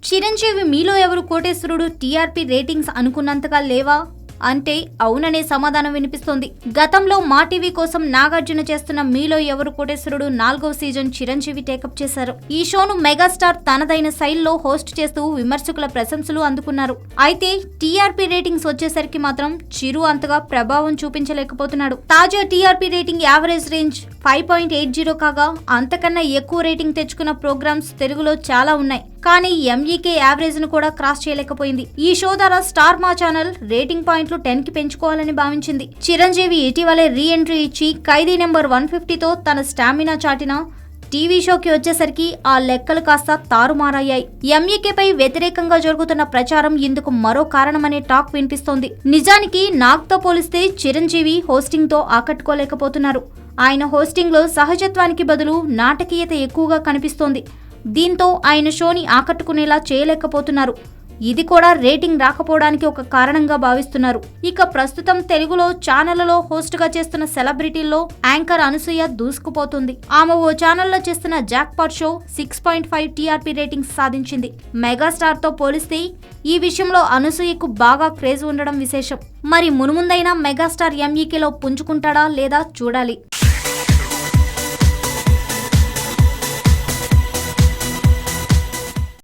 చిరంజీవి మీలో ఎవరు కోటేశ్వరుడు TRP ratings అనుకున్నంతగా లేవా అంటే అవుననే సమాధానం వినిపిస్తోంది. గతంలో మా టీవీ కోసం నాగార్జున చేస్తున్న మీలో ఎవరు కోటేశ్వరుడు 4వ సీజన్ చిరంజీవి టేకప్ చేశారు. ఈ షోను మెగాస్టార్ తనదైన శైలిలో హోస్ట్ చేస్తూ విమర్శకుల ప్రశంసలు అందుకున్నారు. అయితే టీఆర్పీ రేటింగ్స్ వచ్చేసరికి మాత్రం చిరు అంతగా ప్రభావం చూపించలేకపోతున్నాడు. తాజా టీఆర్పీ రేటింగ్ యావరేజ్ రేంజ్ 5.80 కాగా అంతకన్నా ఎక్కువ రేటింగ్ తెచ్చుకున్న ప్రోగ్రామ్స్ తెలుగులో చాలా ఉన్నాయి. కానీ ఎంఈకే యావరేజ్ ను కూడా క్రాస్ చేయలేకపోయింది. ఈ షో ద్వారా స్టార్ మా ఛానల్ రేటింగ్ పాయింట్లు 10 కి పెంచుకోవాలని భావించింది. చిరంజీవి ఇటీవలే రీ ఎంట్రీ ఇచ్చి ఖైదీ నెంబర్ 150తో తన స్టామినా చాటిన టీవీ షోకి వచ్చేసరికి ఆ లెక్కలు కాస్త తారుమారయ్యాయి. ఎంఈకేపై వ్యతిరేకంగా జరుగుతున్న ప్రచారం ఇందుకు మరో కారణమనే టాక్ వినిపిస్తోంది. నిజానికి నాగ్తో పోలిస్తే చిరంజీవి హోస్టింగ్ తో ఆకట్టుకోలేకపోతున్నారు. ఆయన హోస్టింగ్ లో సహజత్వానికి బదులు నాటకీయత ఎక్కువగా కనిపిస్తోంది. దీంతో ఆయన షోని ఆకట్టుకునేలా చేయలేకపోతున్నారు. ఇది కూడా రేటింగ్ రాకపోవడానికి ఒక కారణంగా భావిస్తున్నారు. ఇక ప్రస్తుతం తెలుగులో ఛానళ్లలో హోస్ట్ గా చేస్తున్న సెలబ్రిటీల్లో యాంకర్ అనసూయ దూసుకుపోతుంది. ఆమె ఓ ఛానల్లో చేస్తున్న జాక్పాట్ షో 6.5 టీఆర్పీ రేటింగ్స్ సాధించింది. మెగాస్టార్ తో పోలిస్తే ఈ విషయంలో అనసూయకు బాగా క్రేజ్ ఉండడం విశేషం. మరి మునుముందైనా మెగాస్టార్ ఎంఈకేలో పుంజుకుంటాడా లేదా చూడాలి.